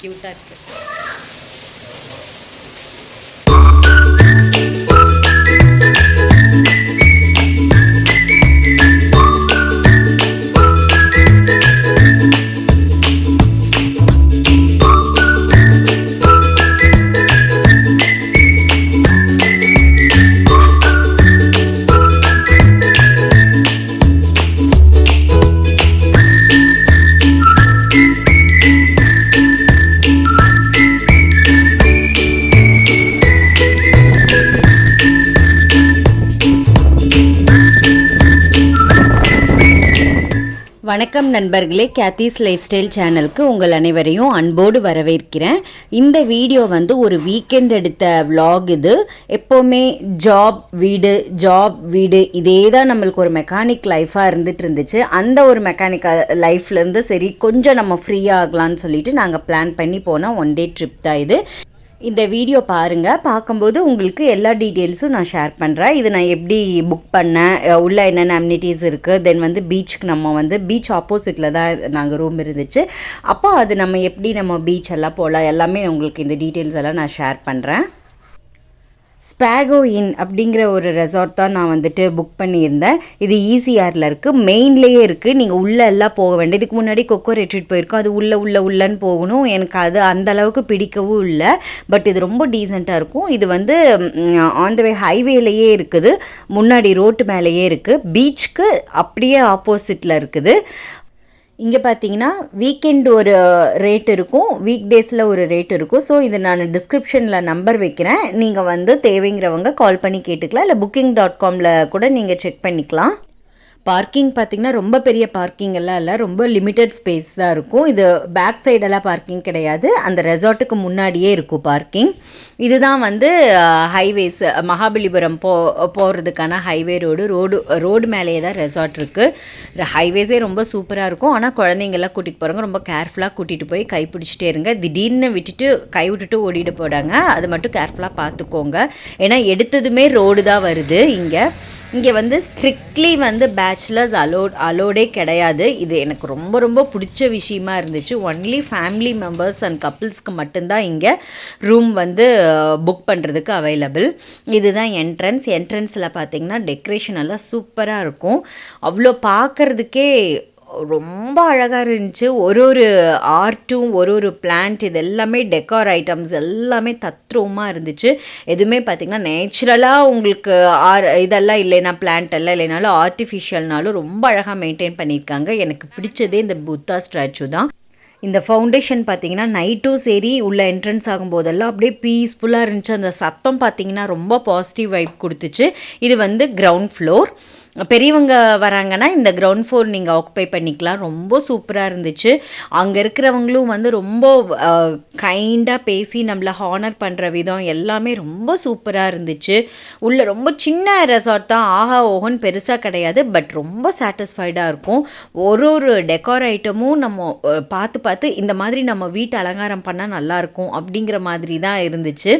க்யூட்டாக இருக்குது. வணக்கம் நண்பர்களே, கேத்தீஸ் லைஃப் ஸ்டைல் சேனலுக்கு உங்கள் அனைவரையும் அன்போடு வரவேற்கிறேன். இந்த வீடியோ வந்து ஒரு வீக்கெண்ட் எடுத்த விலாக். இது எப்போவுமே ஜாப் வீடு இதே தான் நம்மளுக்கு ஒரு மெக்கானிக் லைஃபாக இருந்துச்சு. அந்த ஒரு மெக்கானிக் லைஃப்லேருந்து சரி கொஞ்சம் நம்ம ஃப்ரீயாக ஆகலான்னு சொல்லிட்டு நாங்கள் பிளான் பண்ணி போனால் 1 day ட்ரிப் தான் இது. இந்த வீடியோ பாருங்கள். பார்க்கும்போது உங்களுக்கு எல்லா டீட்டெயில்ஸும் நான் ஷேர் பண்ணுறேன். இது நான் எப்படி புக் பண்ணேன், உள்ள என்னென்ன அம்யூனிட்டிஸ் இருக்குது, தென் வந்து பீச்சுக்கு நம்ம வந்து பீச் ஆப்போசிட்டில் தான் நாங்கள் ரூம் இருந்துச்சு. அப்போ அது நம்ம எப்படி நம்ம பீச் எல்லாம் போகலாம் எல்லாமே உங்களுக்கு இந்த டீட்டெயில்ஸ் எல்லாம் நான் ஷேர் பண்ணுறேன். ஸ்பாகோ இன் அப்படிங்கிற ஒரு ரெசார்ட் தான் நான் வந்துட்டு புக் பண்ணியிருந்தேன். இது ஈசிஆரில் இருக்குது, மெயின்லேயே இருக்குது. நீங்கள் உள்ளே எல்லாம் போக வேண்டிய. இதுக்கு முன்னாடி கொக்கோ ரெட்ரீட் போயிருக்கோம், அது உள்ளன்னு போகணும். எனக்கு அது அந்த அளவுக்கு பிடிக்கவும் இல்லை. பட் இது ரொம்ப டீசெண்டாக இருக்கும். இது வந்து ஆன் த வே ஹைவேலையே இருக்குது, முன்னாடி ரோட்டு மேலேயே இருக்குது. பீச்சுக்கு அப்படியே ஆப்போசிட்டில் இருக்குது. இங்கே பார்த்தீங்கன்னா வீக்கெண்ட் ஒரு ரேட் இருக்கும், வீக் டேஸில் ஒரு ரேட் இருக்கும். ஸோ இது நான் டிஸ்கிரிப்ஷனில் நம்பர் வைக்கிறேன், நீங்கள் வந்து தேவைங்கிறவங்க கால் பண்ணி கேட்டுக்கலாம். இல்லை booking.comல கூட நீங்கள் செக் பண்ணிக்கலாம். பார்க்கிங் பார்த்திங்கன்னா ரொம்ப பெரிய பார்க்கிங் எல்லாம் இல்லை, ரொம்ப லிமிட்டட் ஸ்பேஸ் தான் இருக்கும். இது பேக் சைடெல்லாம் பார்க்கிங் கிடையாது, அந்த ரெசார்ட்டுக்கு முன்னாடியே இருக்கும் பார்க்கிங். இதுதான் வந்து ஹைவேஸ், மகாபலிபுரம் போகிறதுக்கான ஹைவே ரோடு மேலேயே தான் ரெசார்ட் இருக்குது. ஹைவேஸே ரொம்ப சூப்பராக இருக்கும். ஆனால் குழந்தைங்கள்லாம் கூட்டிகிட்டு போகிறாங்க, ரொம்ப கேர்ஃபுல்லாக கூட்டிகிட்டு போய் கை பிடிச்சிட்டே இருங்க. திடீர்னு கை விட்டுட்டு ஓடிட்டு போடாங்க, அது மட்டும் கேர்ஃபுல்லாக பார்த்துக்கோங்க. ஏன்னா எடுத்ததுமே ரோடு தான் வருது. இங்கே வந்து ஸ்ட்ரிக்ட்லி வந்து பேச்சுலர்ஸ் அலோடே கிடையாது. இது எனக்கு ரொம்ப ரொம்ப பிடிச்ச விஷயமா இருந்துச்சு. ஒன்லி ஃபேமிலி மெம்பர்ஸ் அண்ட் கப்புள்ஸ்க்கு மட்டும்தான் இங்கே ரூம் வந்து புக் பண்ணுறதுக்கு அவைலபிள். இதுதான் என்ட்ரன்ஸில் பார்த்தீங்கன்னா டெக்கரேஷன் எல்லாம் சூப்பராக இருக்கும். அவ்வளோ பார்க்குறதுக்கே ரொம்ப அழகாக இருந்துச்சு. ஒரு ஆர்ட்டும் ஒரு பிளான்ட் இது எல்லாமே டெக்கார் ஐட்டம்ஸ் எல்லாமே தத்ரூபமாக இருந்துச்சு. எதுவுமே பார்த்திங்கன்னா நேச்சுரலாக உங்களுக்கு இதெல்லாம் இல்லைனா பிளான்ட் எல்லாம் இல்லைனாலும் ஆர்டிஃபிஷியல்னாலும் ரொம்ப அழகாக மெயின்டைன் பண்ணியிருக்காங்க. எனக்கு பிடிச்சதே இந்த புத்தா ஸ்டாச்சு தான். இந்த ஃபவுண்டேஷன் பார்த்திங்கன்னா நைட்டும் சரி உள்ள என்ட்ரன்ஸ் ஆகும்போதெல்லாம் அப்படியே பீஸ்ஃபுல்லாக இருந்துச்சு. அந்த சத்தம் பார்த்திங்கன்னா ரொம்ப பாசிட்டிவ் வைப் கொடுத்துச்சு. இது வந்து கிரவுண்ட் ஃப்ளோர். பெரியவங்க வராங்கன்னா இந்த கிரவுண்ட் ஃப்ளோர் நீங்கள் ஆக்குபை பண்ணிக்கலாம். ரொம்ப சூப்பராக இருந்துச்சு. அங்கே இருக்கிறவங்களும் வந்து ரொம்ப கைண்டாக பேசி நம்மளை ஹானர் பண்ணுற விதம் எல்லாமே ரொம்ப சூப்பராக இருந்துச்சு. உள்ள ரொம்ப சின்ன ரெசார்ட் தான், ஆஹா ஓஹன் பெருசாக கிடையாது, பட் ரொம்ப சாட்டிஸ்ஃபைடாக இருக்கும். ஒரு டெக்கார் ஐட்டமும் நம்ம பார்த்து இந்த மாதிரி நம்ம வீட்டு அலங்காரம் பண்ணால் நல்லாயிருக்கும் அப்படிங்கிற மாதிரி தான் இருந்துச்சு.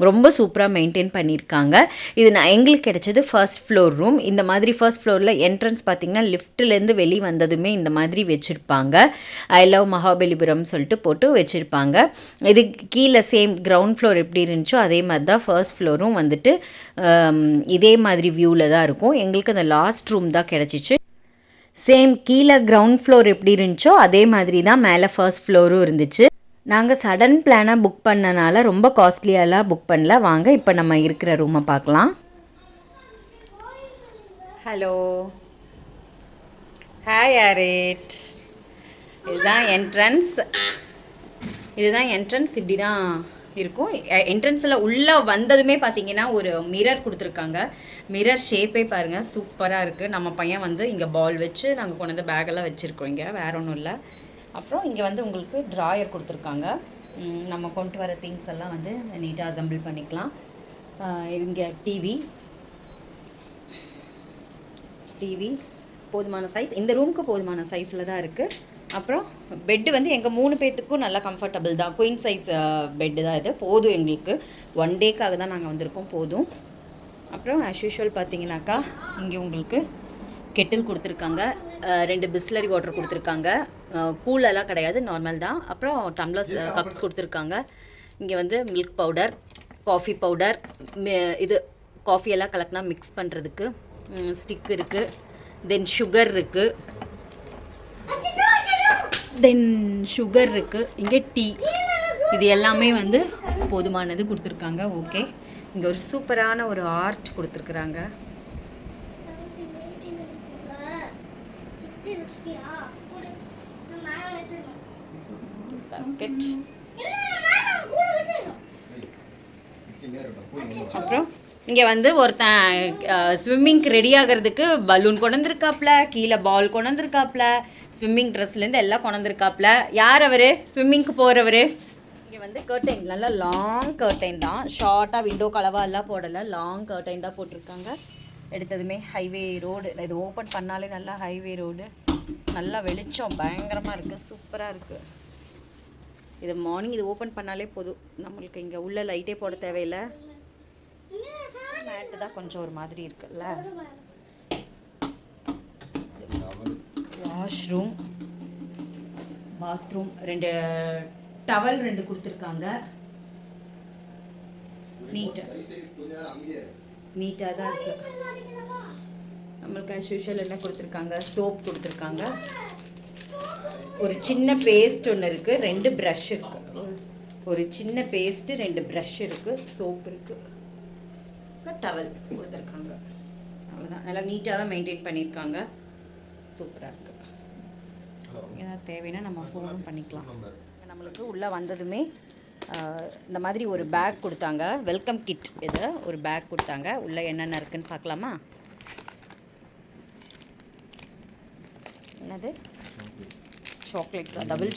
ரொம்ப சூப்பராக மெயின்டைன் பண்ணியிருக்காங்க. இது எங்களுக்கு கிடைச்சது ஃபர்ஸ்ட் ஃப்ளோர் ரூம். இந்த மாதிரி ஃபர்ஸ்ட் ஃப்ளோரில் என்ட்ரன்ஸ் பார்த்திங்கன்னா லிஃப்ட்லேருந்து வெளியே வந்ததுமே இந்த மாதிரி வச்சுருப்பாங்க. ஐ லவ் மகாபலிபுரம் சொல்லிட்டு போட்டு வச்சுருப்பாங்க. இது கீழே சேம் கிரவுண்ட் ஃப்ளோர் எப்படி இருந்துச்சோ அதே மாதிரி தான் ஃபர்ஸ்ட் ஃப்ளோரும் வந்துட்டு இதே மாதிரி வியூவில் தான் இருக்கும். எங்களுக்கு அந்த லாஸ்ட் ரூம் தான் கிடச்சிச்சு. சேம் கீழே கிரவுண்ட் ஃப்ளோர் எப்படி இருந்துச்சோ அதே மாதிரி தான் மேலே ஃபர்ஸ்ட் ஃப்ளோரும் இருந்துச்சு. நாங்கள் சடன் பிளானாக புக் பண்ணனால ரொம்ப காஸ்ட்லியாலாம் புக் பண்ணல. வாங்க இப்போ நம்ம இருக்கிற ரூமை பார்க்கலாம். ஹலோ, ஹாய் ஆரேட். இதுதான் என்ட்ரன்ஸ் இப்படி தான் இருக்கும். என்ட்ரன்ஸில் உள்ளே வந்ததுமே பார்த்தீங்கன்னா ஒரு மிரர் கொடுத்துருக்காங்க. மிரர் ஷேப்பே பாருங்கள் சூப்பராக இருக்குது. நம்ம பையன் வந்து இங்கே பால் வச்சு நாங்கள் கொண்டு வந்து பேக்கெல்லாம் வச்சுருக்கோம். இங்கே வேறு ஒன்றும் இல்லை. அப்புறம் இங்கே வந்து உங்களுக்கு ட்ராயர் கொடுத்துருக்காங்க. நம்ம கொண்டு வர திங்ஸ் எல்லாம் வந்து நீட்டாக அசம்பிள் பண்ணிக்கலாம். இங்கே டிவி போதுமான சைஸ், இந்த ரூமுக்கு போதுமான சைஸில் தான் இருக்குது. அப்புறம் பெட்டு வந்து எங்கள் 3 பேர்த்துக்கும் நல்லா கம்ஃபர்டபுள் தான். குயின் சைஸ் பெட்டு தான் இது. போதும் எங்களுக்கு 1 டேக்காக தான் நாங்கள் வந்திருக்கோம், போதும். அப்புறம் ஆஸ் யூஷுவல் பார்த்தீங்கன்னாக்கா இங்கே உங்களுக்கு கெட்டில் கொடுத்துருக்காங்க. 2 பிஸ்லரி வாட்டர் கொடுத்துருக்காங்க. கூலெல்லாம் கிடையாது, நார்மல் தான். அப்புறம் டம்ளர்ஸ் கப்ஸ் கொடுத்துருக்காங்க. இங்கே வந்து மில்க் பவுடர், காஃபி பவுடர், இது காஃபியெல்லாம் கலக்கினா மிக்ஸ் பண்ணுறதுக்கு ஸ்டிக் இருக்குது. தென் சுகர் இருக்குது. இங்கே டீ, இது எல்லாமே வந்து போதுமானது கொடுத்துருக்காங்க. ஓகே, இங்கே ஒரு சூப்பரான ஒரு ஆர்ட் கொடுத்துருக்குறாங்க. பாஸ்கெட். அப்புறம் இங்கே வந்து ஒருத்தன் ஸ்விம்மிங்க்கு ரெடி ஆகிறதுக்கு பலூன் கொண்டுருக்காப்புல, கீழே பால் கொண்டுருக்காப்புல, ஸ்விம்மிங் ட்ரெஸ்லேருந்து எல்லாம் கொண்டுருக்காப்புல. யார் அவர்? ஸ்விம்மிங்க்கு போகிறவர். இங்கே வந்து கர்டைன், நல்லா லாங் கர்டைன் தான், ஷார்ட்டாக விண்டோ கலவாக எல்லாம் போடலை, லாங் கர்டைன் தான் போட்டிருக்காங்க. எடுத்ததுமே ஹைவே ரோடு, இது ஓப்பன் பண்ணாலே நல்லா ஹைவே ரோடு, நல்லா வெளிச்சம் பயங்கரமாக இருக்குது, சூப்பராக இருக்குது. இது மார்னிங் இது ஓப்பன் பண்ணாலே போதும் நம்மளுக்கு. இங்கே உள்ள லைட்டே போட தேவையில்லை. மேட்டு தான் கொஞ்சம் ஒரு மாதிரி இருக்குல்ல. வாஷ்ரூம், பாத்ரூம், 2 டவல் 2 கொடுத்துருக்காங்க. நீட்டாக தான் இருக்குது. நம்மளுக்கு ஆஸ் யூஷுவல் என்ன கொடுத்துருக்காங்க, சோப் கொடுத்துருக்காங்க. ஒரு சின்ன பேஸ்ட் ஒன்று இருக்குது, 2 ப்ரஷ் இருக்குது. ஒரு சின்ன பேஸ்ட்டு, 2 ப்ரஷ் இருக்குது, சோப் இருக்குது, டவல் கொடுத்துருக்காங்க. அவ்வளோதான், நல்லா நீட்டாக தான் மெயின்டைன் பண்ணியிருக்காங்க, சூப்பராக இருக்குது. ஏதாவது தேவைன்னா நம்ம ஃபோனும் பண்ணிக்கலாம். நம்மளுக்கு உள்ளே வந்ததுமே இந்த மாதிரி ஒரு பேக் கொடுத்தாங்க, வெல்கம் கிட். இது ஒரு பேக் கொடுத்தாங்க. உள்ளே என்னென்ன இருக்குதுன்னு பார்க்கலாமா? என்னது? சாக்லேட், டபுள்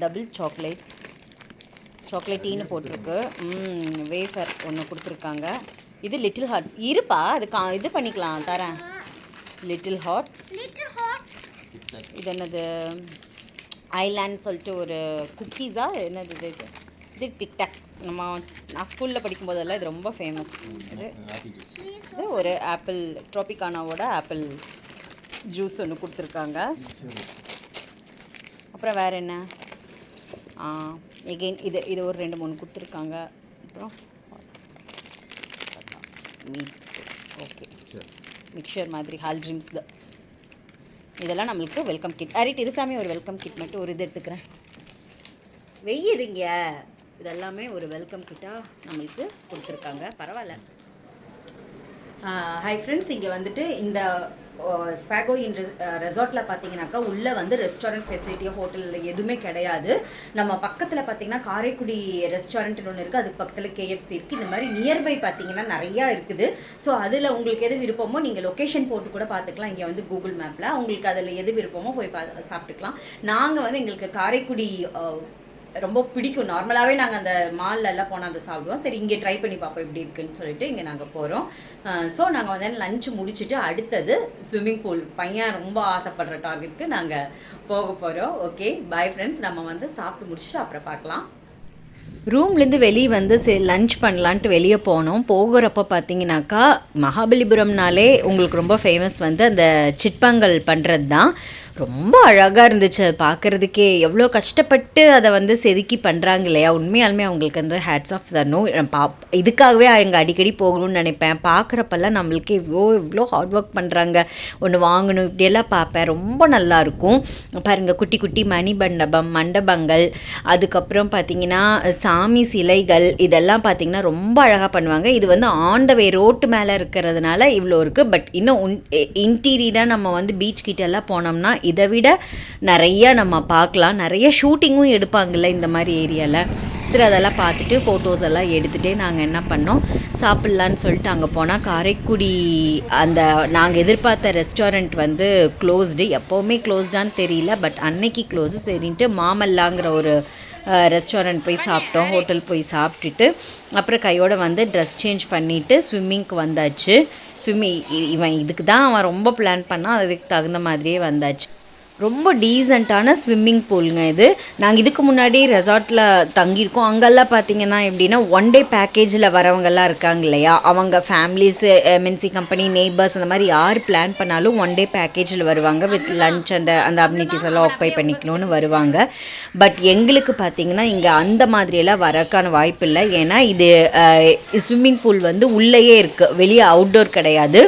டபுள் சாக்லேட் டீன்னு போட்டிருக்கு. வேஃபர் ஒன்று கொடுத்துருக்காங்க. இது லிட்டில் ஹார்ட்ஸ். இருப்பா, அது இது பண்ணிக்கலாம், தரேன். Little hearts. இது என்னது? ஐலாண்ட் சொல்லிட்டு ஒரு குக்கீஸா என்னது இது? இது டிக்டாக். நான் ஸ்கூலில் படிக்கும்போதெல்லாம் இது ரொம்ப ஃபேமஸ். இது ஒரு ஆப்பிள், ட்ரோபிகானாவோட ஆப்பிள் ஜூஸ் ஒன்று கொடுத்துருக்காங்க. அப்புறம் வேறு என்ன? எகெயின் இது ஒரு 2-3 கொடுத்துருக்காங்க. அப்புறம் மீட், ஓகே, மிக்சர் மாதிரி ஹால் ட்ரிங்க்ஸ் தான். இதெல்லாம் நம்மளுக்கு வெல்கம் கிட். இது சாமி ஒரு வெல்கம் கிட் மட்டும் ஒரு இது எடுத்துக்கிறேன். வெய்யுதுங்க. இதெல்லாமே ஒரு வெல்கம் கிட்டாக நம்மளுக்கு கொடுத்துருக்காங்க. பரவாயில்ல. ஹை ஃப்ரெண்ட்ஸ், இங்கே வந்துட்டு இந்த ஸ்பாகோ இன் ரெசார்ட்டில் பார்த்தீங்கன்னாக்கா உள்ளே வந்து ரெஸ்டாரண்ட் ஃபெசிலிட்டியோ ஹோட்டலில் எதுவுமே கிடையாது. நம்ம பக்கத்தில் பார்த்தீங்கன்னா காரைக்குடி ரெஸ்டாரண்ட்னு ஒன்று இருக்குது, அதுக்கு பக்கத்தில் KFC இருக்குது. இந்த மாதிரி நியர்பை பார்த்தீங்கன்னா நிறையா இருக்குது. ஸோ அதில் உங்களுக்கு எது விருப்பமோ நீங்கள் லொக்கேஷன் போட்டு கூட பார்த்துக்கலாம். இங்கே வந்து கூகுள் மேப்பில் உங்களுக்கு அதில் எது விருப்பமோ போய் சாப்பிட்டுக்கலாம். நாங்கள் வந்து எங்களுக்கு காரைக்குடி ரொம்ப பிடிக்கும். நார்மலாகவே நாங்கள் அந்த மால்லெல்லாம் போனால் அதை சாப்பிடுவோம். சரி, இங்கே ட்ரை பண்ணி பார்ப்போம் எப்படி இருக்குன்னு சொல்லிட்டு இங்கே நாங்கள் போகிறோம். ஸோ நாங்கள் வந்து லஞ்ச் முடிச்சுட்டு அடுத்தது ஸ்விம்மிங் பூல், பையன் ரொம்ப ஆசைப்படுற டார்கெட்டுக்கு நாங்கள் போக போகிறோம். Okay, bye friends. நம்ம வந்து சாப்பிட்டு முடிச்சுட்டு அப்புறம் பார்க்கலாம். ரூம்லேருந்து வெளியே வந்து லன்ச் பண்ணலான்ட்டு வெளியே போனோம். போகிறப்ப பார்த்தீங்கன்னாக்கா மகாபலிபுரம்னாலே உங்களுக்கு ரொம்ப ஃபேமஸ் வந்து அந்த சிட்பாங்கல் பண்ணுறது தான். ரொம்ப அழகாக இருந்துச்சு அது பார்க்குறதுக்கே. எவ்வளோ கஷ்டப்பட்டு அதை வந்து செதுக்கி பண்ணுறாங்க இல்லையா. உண்மையாலுமே அவங்களுக்கு வந்து ஹேட்ஸ் ஆஃப் தரணும். இதுக்காகவே அங்கே அடிக்கடி போகணும்னு நினைப்பேன். பார்க்குறப்பெல்லாம் நம்மளுக்கு இவ்வளோ ஹார்ட் ஒர்க் பண்ணுறாங்க, ஒன்று வாங்கணும் இப்படியெல்லாம் பார்ப்பேன். ரொம்ப நல்லாயிருக்கும் பாருங்கள். குட்டி குட்டி மண்டபங்கள், அதுக்கப்புறம் பார்த்திங்கன்னா சாமி சிலைகள், இதெல்லாம் பார்த்திங்கன்னா ரொம்ப அழகாக பண்ணுவாங்க. இது வந்து ஆன் த வே ரோட்டு மேலே இருக்கிறதுனால இவ்வளோ இருக்குது. பட் இன்னும் இன்டீரியராக நம்ம வந்து பீச் கிட்டெல்லாம் போனோம்னா இதை விட நிறையா நம்ம பார்க்கலாம். நிறைய ஷூட்டிங்கும் எடுப்பாங்கள்ல இந்த மாதிரி ஏரியாவில். சரி, அதெல்லாம் பார்த்துட்டு ஃபோட்டோஸ் எல்லாம் எடுத்துகிட்டே நாங்கள் என்ன பண்ணோம், சாப்பிட்லான்னு சொல்லிட்டு அங்கே போனால் காரைக்குடி அந்த நாங்கள் எதிர்பார்த்த ரெஸ்டாரண்ட் வந்து க்ளோஸ்டு. எப்போவுமே க்ளோஸ்டான்னு தெரியல, பட் அன்னைக்கு க்ளோஸு. சரின்ட்டு மாமல்லாங்கிற ஒரு ரெஸ்டாரண்ட் போய் சாப்பிட்டோம். ஹோட்டல் போய் சாப்பிட்டுட்டு அப்புறம் கையோடு வந்து ட்ரெஸ் சேஞ்ச் பண்ணிவிட்டு ஸ்விம்மிங்க்கு வந்தாச்சு. இவன் இதுக்கு தான் அவன் ரொம்ப பிளான் பண்ணான், அதுக்கு தகுந்த மாதிரியே வந்தாச்சு. ரொம்ப டீசெண்டான ஸ்விம்மிங் பூலுங்க இது. நாங்கள் இதுக்கு முன்னாடி ரெசார்ட்டில் தங்கியிருக்கோம். அங்கெல்லாம் பார்த்தீங்கன்னா எப்படின்னா ஒன் டே பேக்கேஜில் வரவங்கெல்லாம் இருக்காங்க இல்லையா, அவங்க ஃபேமிலிஸு, எம்என்சி கம்பெனி, நெய்பர்ஸ் அந்த மாதிரி யார் பிளான் பண்ணாலும் ஒன் டே பேக்கேஜில் வருவாங்க. வித் லஞ்ச் அந்த அம்யூனிட்டிஸ் எல்லாம் ஆக்குபை பண்ணிக்கணும்னு வருவாங்க. பட் எங்களுக்கு பார்த்தீங்கன்னா இங்கே அந்த மாதிரியெல்லாம் வரக்கான வாய்ப்பு இல்லை. ஏன்னா இது ஸ்விம்மிங் பூல் வந்து உள்ளேயே இருக்குது, வெளியே அவுட்டோர் கிடையாது.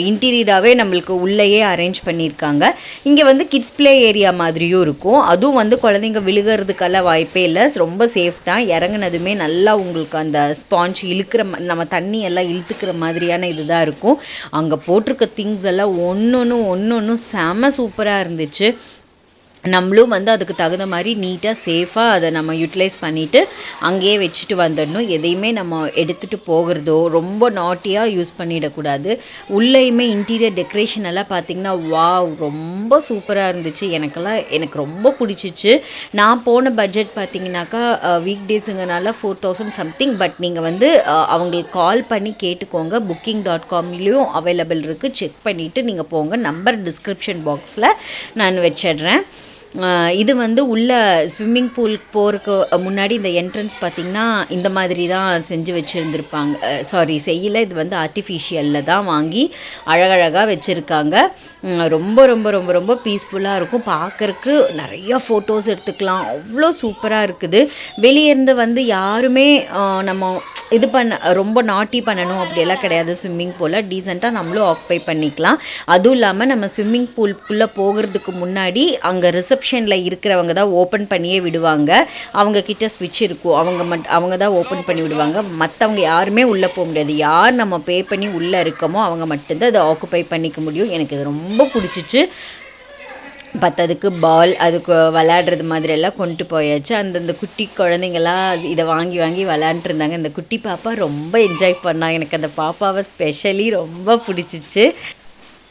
இன்டீரியராகவே நம்மளுக்கு உள்ளேயே அரேஞ்ச் பண்ணியிருக்காங்க. இங்கே வந்து கிட்ஸ் ப்ளே ஏரியா மாதிரியும் இருக்கும். அதுவும் வந்து குழந்தைங்க விழுகிறதுக்கெல்லாம் வாய்ப்பே இல்லை, ரொம்ப சேஃப் தான். இறங்குனதுமே நல்லா உங்களுக்கு அந்த ஸ்பாஞ்ச் இழுக்கிற நம்ம தண்ணி எல்லாம் இழுத்துக்கிற மாதிரியான இதுதான் இருக்கும். அங்கே போட்டிருக்க திங்ஸ் எல்லாம் ஒன்று செம சூப்பராக இருந்துச்சு. நம்மளும் வந்து அதுக்கு தகுந்த மாதிரி நீட்டாக சேஃபாக அதை நம்ம யூட்டிலைஸ் பண்ணிவிட்டு அங்கேயே வச்சுட்டு வந்துடணும். எதையுமே நம்ம எடுத்துகிட்டு போகிறதோ ரொம்ப நாட்டியாக யூஸ் பண்ணிடக்கூடாது. உள்ளேயுமே இன்டீரியர் டெக்கரேஷன் எல்லாம் பார்த்திங்கன்னா வாவ் ரொம்ப சூப்பராக இருந்துச்சு. எனக்கு ரொம்ப பிடிச்சிச்சு. நான் போன பட்ஜெட் பார்த்திங்கனாக்கா வீக் டேஸுங்கனால 4000 சம்திங். பட் நீங்கள் வந்து அவங்களுக்கு கால் பண்ணி கேட்டுக்கோங்க. booking.comலேயும் அவைலபிள் இருக்குது. செக் பண்ணிவிட்டு நீங்கள் போங்க. நம்பர் டிஸ்கிரிப்ஷன் பாக்ஸில் நான் வச்சிடுறேன். இது வந்து உள்ள ஸ்விம்மிங் பூல் போகிறதுக்கு முன்னாடி இந்த என்ட்ரன்ஸ் பார்த்திங்கன்னா இந்த மாதிரி தான் செஞ்சு வச்சுருந்துருப்பாங்க. செய்யலை, இது வந்து ஆர்டிஃபிஷியலில் தான் வாங்கி அழகழகாக வச்சுருக்காங்க. ரொம்ப ரொம்ப ரொம்ப ரொம்ப பீஸ்ஃபுல்லாக இருக்கும். பார்க்குறக்கு நிறையா ஃபோட்டோஸ் எடுத்துக்கலாம், அவ்வளோ சூப்பராக இருக்குது. வெளியேருந்து வந்து யாருமே நம்ம இது ரொம்ப நாட்டி பண்ணணும் அப்படியெல்லாம் கிடையாது. ஸ்விம்மிங் பூலில் டீசெண்டாக நம்மளும் ஆக்குபை பண்ணிக்கலாம். அதுவும் இல்லாமல் நம்ம ஸ்விம்மிங் பூல்குள்ளே போகிறதுக்கு முன்னாடி அங்கே ரிசப்ஷனில் இருக்கிறவங்க தான் ஓப்பன் பண்ணியே விடுவாங்க. அவங்கக்கிட்ட ஸ்விட்ச் இருக்கும், அவங்க தான் ஓப்பன் பண்ணி விடுவாங்க. மற்றவங்க யாருமே உள்ளே போக முடியாது. யார் நம்ம பே பண்ணி உள்ளே இருக்கமோ அவங்க மட்டும்தான் அதை ஆக்குபை பண்ணிக்க முடியும். எனக்கு இது ரொம்ப பிடிச்சிச்சு. பத்ததுக்கு பால் அதுக்கு விளையாடுறது மாதிரியெல்லாம் கொண்டு போயாச்சு. அந்தந்த குட்டி குழந்தைங்களாம் இதை வாங்கி விளையாண்டுருந்தாங்க. இந்த குட்டி பாப்பா ரொம்ப என்ஜாய் பண்ணாங்க. எனக்கு அந்த பாப்பாவை ஸ்பெஷலி ரொம்ப பிடிச்சிச்சு.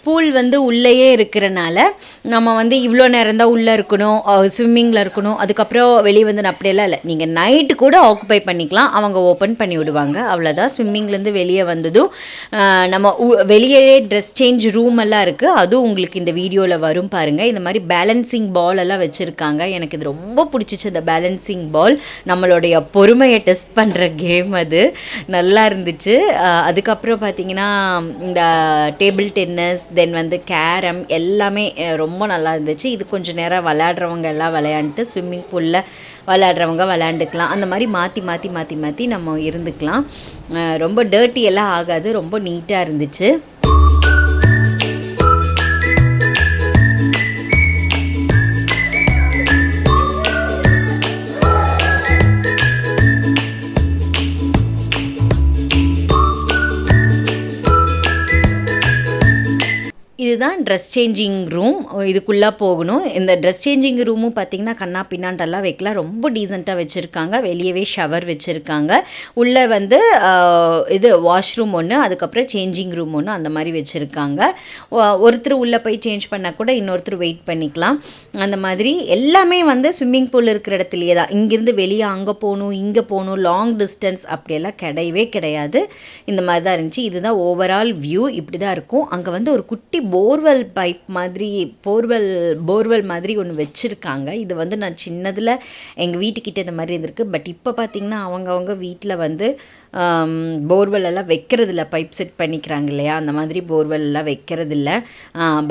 பூல் வந்து உள்ளேயே இருக்கிறனால நம்ம வந்து இவ்வளோ நேரம் தான் உள்ளே இருக்கணும், ஸ்விம்மிங்கில் இருக்கணும், அதுக்கப்புறம் வெளியே வந்து அப்படியெல்லாம் இல்லை. நீங்கள் நைட்டு கூட ஆக்குபை பண்ணிக்கலாம், அவங்க ஓப்பன் பண்ணி விடுவாங்க. அவ்வளோதான். ஸ்விம்மிங்லேருந்து வெளியே வந்ததும் நம்ம வெளியே ட்ரெஸ் சேஞ்ச் ரூம் எல்லாம் இருக்குது. அதுவும் உங்களுக்கு இந்த வீடியோவில் வரும் பாருங்கள். இந்த மாதிரி பேலன்சிங் பால் எல்லாம் வச்சுருக்காங்க. எனக்கு இது ரொம்ப பிடிச்சிச்சு. இந்த பேலன்சிங் பால் நம்மளுடைய பொறுமையை டெஸ்ட் பண்ணுற கேம், அது நல்லா இருந்துச்சு. அதுக்கப்புறம் பார்த்திங்கன்னா இந்த டேபிள் டென்னிஸ், தென் வந்து கேரம் எல்லாமே ரொம்ப நல்லா இருந்துச்சு. இது கொஞ்சம் நேரம் விளையாடுறவங்க எல்லாம் விளையாண்டுட்டு ஸ்விம்மிங் பூலில் விளையாடுறவங்க விளையாண்டுக்கலாம். அந்த மாதிரி மாற்றி நம்ம இருந்துக்கலாம். ரொம்ப டர்ட்டி எல்லாம் ஆகாது, ரொம்ப நீட்டாக இருந்துச்சு. இதுதான் ட்ரெஸ் சேஞ்சிங் ரூம். இதுக்குள்ளே போகணும். இந்த ட்ரெஸ் சேஞ்சிங் ரூமும் பார்த்திங்கன்னா கண்ணா பின்னாண்டெல்லாம் வைக்கலாம், ரொம்ப டீசெண்டாக வச்சுருக்காங்க. வெளியவே ஷவர் வச்சுருக்காங்க. உள்ளே வந்து இது வாஷ்ரூம் ஒன்று, அதுக்கப்புறம் சேஞ்சிங் ரூம் ஒன்று, அந்த மாதிரி வச்சுருக்காங்க. ஒருத்தர் உள்ளே போய் சேஞ்ச் பண்ணால் கூட இன்னொருத்தர் வெயிட் பண்ணிக்கலாம். அந்த மாதிரி எல்லாமே வந்து ஸ்விம்மிங் பூல் இருக்கிற இடத்துலையே தான். இங்கேருந்து வெளியே அங்கே போகணும், இங்கே போகணும், லாங் டிஸ்டன்ஸ் அப்படியெல்லாம் கிடையவே கிடையாது. இந்த மாதிரி தான் இருந்துச்சு. இதுதான் ஓவரால் வியூ. இப்படி தான் இருக்கும். அங்கே வந்து ஒரு குட்டி போர்வெல் பைப் மாதிரி போர்வெல் மாதிரி ஒன்று வச்சுருக்காங்க. இது வந்து நான் சின்னதில் எங்கள் வீட்டுக்கிட்ட இந்த மாதிரி இருந்திருக்கு. பட் இப்போ பார்த்திங்கன்னா அவங்க வீட்டில் வந்து போர்வெல் எல்லாம் வைக்கிறதில்ல, பைப் செட் பண்ணிக்கிறாங்க இல்லையா, அந்த மாதிரி போர்வெல் எல்லாம் வைக்கிறதில்ல.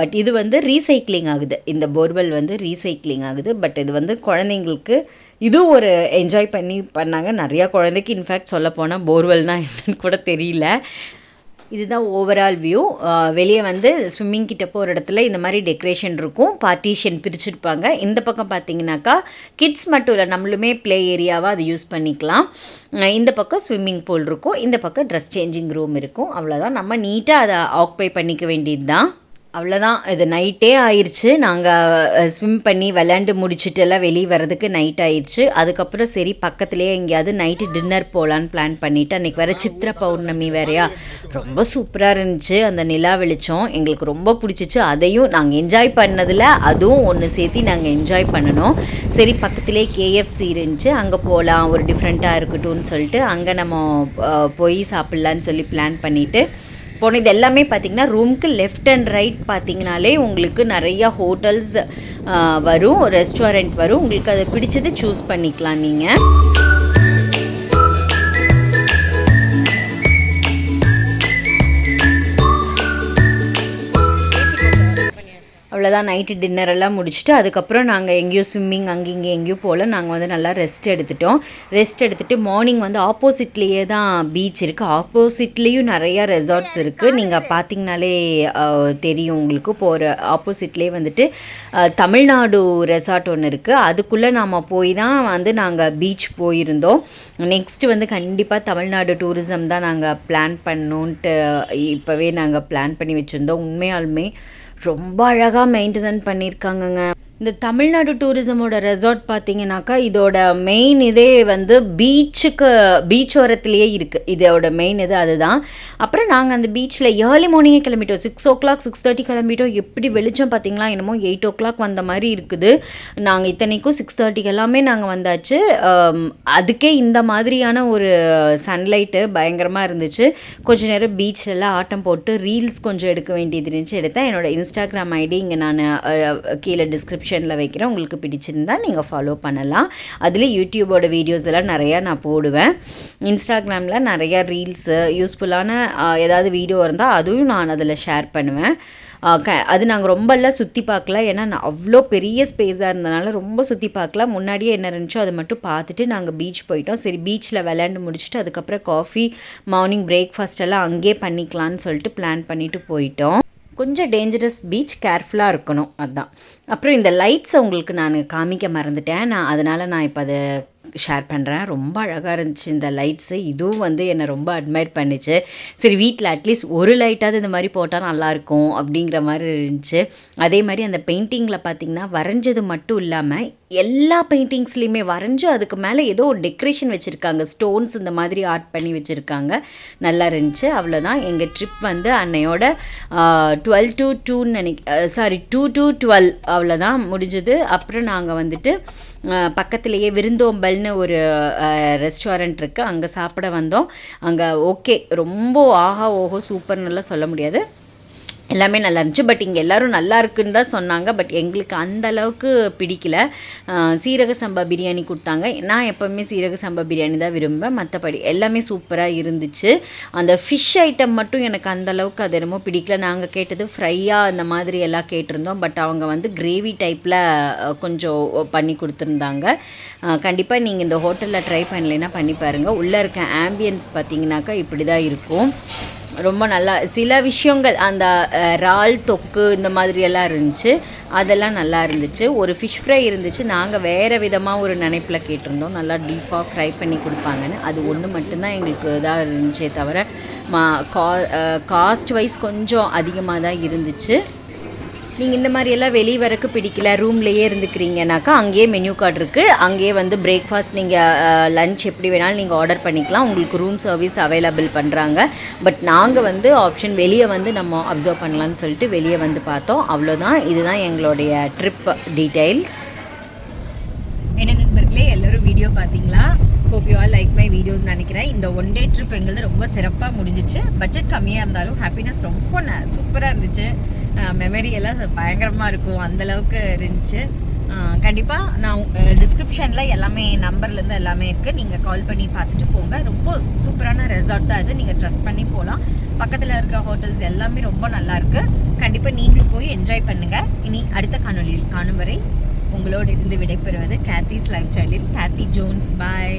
பட் இது வந்து ரீசைக்ளிங் ஆகுது. இந்த போர்வெல் வந்து ரீசைக்ளிங் ஆகுது. பட் இது வந்து குழந்தைங்களுக்கு இதுவும் ஒரு என்ஜாய் பண்ணாங்க. நிறையா குழந்தைக்கு இன்ஃபேக்ட் சொல்ல போனால் போர்வெல்னால் என்னன்னு கூட தெரியல. இதுதான் ஓவரால் வியூ. வெளியே வந்து ஸ்விம்மிங் கிட்ட போகிற இடத்துல இந்த மாதிரி டெக்கரேஷன் இருக்கும், பார்ட்டிஷன் பிரிச்சுருப்பாங்க. இந்த பக்கம் பார்த்தீங்கன்னாக்கா கிட்ஸ் மட்டும் இல்லை, நம்மளுமே ப்ளே ஏரியாவாக அதை யூஸ் பண்ணிக்கலாம். இந்த பக்கம் ஸ்விம்மிங் பூல் இருக்கும், இந்த பக்கம் ட்ரெஸ் சேஞ்சிங் ரூம் இருக்கும். அவ்வளோதான். நம்ம நீட்டாக அதை ஆக்குபை பண்ணிக்க வேண்டியது தான். அவ்வளோதான். இது நைட்டே ஆயிடுச்சு. நாங்கள் ஸ்விம் பண்ணி விளையாண்டு முடிச்சுட்டு எல்லாம் வெளியே வர்றதுக்கு நைட் ஆயிடுச்சு. அதுக்கப்புறம் சரி பக்கத்துலேயே எங்கேயாவது நைட்டு டின்னர் போகலான்னு பிளான் பண்ணிவிட்டு, அன்றைக்கி வேறு சித்திரை பௌர்ணமி வேறையா, ரொம்ப சூப்பராக இருந்துச்சு. அந்த நிலா வெளிச்சம் எங்களுக்கு ரொம்ப பிடிச்சிச்சு. அதையும் நாங்கள் என்ஜாய் பண்ணதில் அதுவும் ஒன்று சேர்த்து நாங்கள் என்ஜாய் பண்ணணும். சரி பக்கத்துலேயே கேஎஃப்சி இருந்துச்சு, அங்கே போகலாம், ஒரு டிஃப்ரெண்ட்டாக இருக்கட்டும்னு சொல்லிட்டு அங்கே நம்ம போய் சாப்பிட்லான்னு சொல்லி பிளான் பண்ணிவிட்டு போனோம். இது எல்லாமே பார்த்திங்கன்னா ரூமுக்கு லெஃப்ட் அண்ட் ரைட் பார்த்திங்கனாலே உங்களுக்கு நிறையா ஹோட்டல்ஸ் வரும், ரெஸ்டாரண்ட் வரும். உங்களுக்கு அதை பிடிச்சது சூஸ் பண்ணிக்கலாம் நீங்கள். அவ்வளோதான். நைட்டு டின்னரெல்லாம் முடிச்சுட்டு அதுக்கப்புறம் நாங்கள் எங்கேயும் ஸ்விம்மிங் இங்கே எங்கேயும் போல். நாங்கள் வந்து நல்லா ரெஸ்ட் எடுத்துகிட்டு மார்னிங் வந்து ஆப்போசிட்லேயே தான் பீச் இருக்குது. ஆப்போசிட்லேயும் நிறையா ரெசார்ட்ஸ் இருக்குது. நீங்கள் பார்த்திங்கனாலே தெரியும் உங்களுக்கு. போகிற ஆப்போசிட்லேயே வந்துட்டு தமிழ்நாடு ரெசார்ட் ஒன்று இருக்குது. அதுக்குள்ளே நாம் போய் தான் வந்து நாங்கள் பீச் போயிருந்தோம். நெக்ஸ்ட்டு வந்து கண்டிப்பாக தமிழ்நாடு டூரிசம் தான் நாங்கள் பிளான் பண்ணோன்ட்டு இப்போவே நாங்கள் பிளான் பண்ணி வச்சுருந்தோம். உண்மையாலுமே ரொம்ப அழகாக மெயின்டெனன் பண்ணியிருக்காங்கங்க. இந்த தமிழ்நாடு டூரிசமோட ரெசார்ட் பார்த்தீங்கன்னாக்கா இதோட மெயின் இதே வந்து பீச் ஓரத்துலேயே இருக்குது. இதோட மெயின் இது அதுதான். அப்புறம் நாங்கள் அந்த பீச்சில் ஏர்லி மார்னிங்கே கிளம்பிட்டோம். 6 o'clock 6:30 கிளம்பிட்டோம். எப்படி வெளிச்சம் பார்த்தீங்களா, என்னமோ 8 o'clock வந்த மாதிரி இருக்குது. நாங்கள் இத்தனைக்கும் 6:30 எல்லாமே நாங்கள் வந்தாச்சு. அதுக்கே இந்த மாதிரியான ஒரு சன்லைட்டு பயங்கரமாக இருந்துச்சு. கொஞ்சம் நேரம் பீச்சிலலாம் ஆட்டம் போட்டு ரீல்ஸ் கொஞ்சம் எடுக்க வேண்டியது இருந்துச்சு, எடுத்தேன். என்னோடய இன்ஸ்டாகிராம் ஐடி இங்கே நான் கீழே டிஸ்கிரிப்ஷனில் வைக்கிறேன். உங்களுக்கு பிடிச்சிருந்தா நீங்கள் ஃபாலோ பண்ணலாம். அதில் யூடியூபோட வீடியோஸ் எல்லாம் நிறையா நான் போடுவேன். இன்ஸ்டாகிராமில் நிறையா ரீல்ஸு யூஸ்ஃபுல்லான ஏதாவது வீடியோ இருந்தால் அதுவும் நான் அதில் ஷேர் பண்ணுவேன். அது நாங்கள் ரொம்பலாம் சுற்றி பார்க்கல, ஏன்னா நான் அவ்வளோ பெரிய ஸ்பேஸாக இருந்தனால ரொம்ப சுற்றி பார்க்கல. முன்னாடியே என்ன இருந்துச்சோ அதை மட்டும் பார்த்துட்டு நாங்கள் பீச் போயிட்டோம். சரி, பீச்சில் விளையாண்டு முடிச்சுட்டு அதுக்கப்புறம் காஃபி, மார்னிங் பிரேக்ஃபாஸ்ட் எல்லாம் அங்கேயே பண்ணிக்கலான்னு சொல்லிட்டு பிளான் பண்ணிவிட்டு போயிட்டோம். கொஞ்சம் டேஞ்சரஸ் பீச், கேர்ஃபுல்லாக இருக்கணும், அதுதான். அப்புறம் இந்த லைட்ஸை உங்களுக்கு நான் காமிக்க மறந்துட்டேன். அதனால் நான் இப்போ அதை ஷேர் பண்ணுறேன். ரொம்ப அழகாக இருந்துச்சு இந்த லைட்ஸு. இதுவும் வந்து என்னை ரொம்ப அட்மையர் பண்ணிச்சு. சரி, வீட்டில் அட்லீஸ்ட் ஒரு லைட்டாவது இந்த மாதிரி போட்டால் நல்லாயிருக்கும் அப்படிங்கிற மாதிரி இருந்துச்சு. அதே மாதிரி அந்த பெயிண்டிங்கில் பார்த்திங்கன்னா வரைஞ்சது மட்டும் இல்லாமல் எல்லா பெயிண்டிங்ஸ்லேயுமே வரைஞ்சி அதுக்கு மேலே ஏதோ ஒரு டெக்கரேஷன் வச்சுருக்காங்க, ஸ்டோன்ஸ் இந்த மாதிரி ஆர்ட் பண்ணி வச்சுருக்காங்க. நல்லா இருந்துச்சு. அவ்வளோதான். எங்கள் ட்ரிப் வந்து அன்னையோட 12 to 2 to 12 அவ்வளோதான் முடிஞ்சது. அப்புறம் நாங்கள் வந்துட்டு பக்கத்துலேயே விருந்தோம்பல்னு ஒரு ரெஸ்டாரண்ட் இருக்குது, அங்கே சாப்பிட வந்தோம். அங்கே ஓகே, ரொம்ப ஆஹா ஓஹோ சூப்பர்னுலாம் சொல்ல முடியாது, எல்லாமே நல்லா இருந்துச்சு. பட் இங்கே எல்லோரும் நல்லா இருக்குன்னு தான் சொன்னாங்க. பட் எங்களுக்கு அந்த அளவுக்கு பிடிக்கல. சீரக சம்பா பிரியாணி கொடுத்தாங்க. நான் எப்போவுமே சீரக சம்பா பிரியாணி தான் விரும்புவேன். மற்றபடி எல்லாமே சூப்பராக இருந்துச்சு. அந்த ஃபிஷ் ஐட்டம் மட்டும் எனக்கு அந்த அளவுக்கு அது என்னமோ பிடிக்கல. நாங்கள் கேட்டது ஃப்ரையாக அந்த மாதிரி எல்லாம் கேட்டிருந்தோம். பட் அவங்க வந்து கிரேவி டைப்பில் கொஞ்சம் பண்ணி கொடுத்துருந்தாங்க. கண்டிப்பாக நீங்கள் இந்த ஹோட்டலில் ட்ரை பண்ணலைன்னா பண்ணி பாருங்கள். உள்ளே இருக்க ஆம்பியன்ஸ் பார்த்திங்கனாக்கா இப்படி தான் இருக்கும். ரொம்ப நல்லா சில விஷயங்கள் அந்த இறால் தொக்கு இந்த மாதிரியெல்லாம் இருந்துச்சு, அதெல்லாம் நல்லா இருந்துச்சு. ஒரு ஃபிஷ் ஃப்ரை இருந்துச்சு. நாங்கள் வேறு விதமாக ஒரு நினைப்பில் கேட்டிருந்தோம், நல்லா டீப்பாக ஃப்ரை பண்ணி கொடுப்பாங்கன்னு. அது ஒன்று மட்டும்தான் எங்களுக்கு இதாக இருந்துச்சே தவிர காஸ்ட் வைஸ் கொஞ்சம் அதிகமாக தான் இருந்துச்சு. நீங்கள் இந்த மாதிரியெல்லாம் வெளியே வரக்கு பிடிக்கல, ரூம்லேயே இருந்துக்கிறீங்கனாக்கா அங்கேயே மெனு கார்டு இருக்குது. அங்கேயே வந்து பிரேக்ஃபாஸ்ட் நீங்கள் லன்ச் எப்படி வேணாலும் நீங்கள் ஆர்டர் பண்ணிக்கலாம். உங்களுக்கு ரூம் சர்வீஸ் அவைலபிள் பண்ணுறாங்க. பட் நாங்கள் வந்து ஆப்ஷன் வெளியே வந்து நம்ம அப்சர்வ் பண்ணலான்னு சொல்லிட்டு வெளியே வந்து பார்த்தோம். அவ்வளோதான். இதுதான் எங்களுடைய ட்ரிப் டீட்டெயில்ஸ். என்ன நண்பர்களே, எல்லோரும் வீடியோ பார்த்தீங்களா? Hope you all like my videos நினைக்கிறேன். இந்த ஒன் டே ட்ரிப் எங்களுக்கு ரொம்ப சிறப்பாக முடிஞ்சிச்சு. பட்ஜெட் கம்மியாக இருந்தாலும் ஹாப்பினஸ் ரொம்ப சூப்பராக இருந்துச்சு. மெமரி எல்லாம் பயங்கரமாக இருக்கும், அந்தளவுக்கு இருந்துச்சு. கண்டிப்பாக நான் டிஸ்கிரிப்ஷனில் எல்லாமே நம்பர்லேருந்து எல்லாமே இருக்குது, நீங்கள் கால் பண்ணி பார்த்துட்டு போங்க. ரொம்ப சூப்பரான ரெசார்ட் தான் இது, நீங்கள் ட்ரஸ்ட் பண்ணி போகலாம். பக்கத்தில் இருக்க ஹோட்டல்ஸ் எல்லாமே ரொம்ப நல்லாயிருக்கு. கண்டிப்பாக நீங்களும் போய் என்ஜாய் பண்ணுங்கள். இனி அடுத்த காணொலியில் காணும் வரை உங்களோடு இருந்து விடைபெறுவது கேத்தீஸ் லைஃப் ஸ்டைலில் கேத்தி ஜோன்ஸ். பாய்.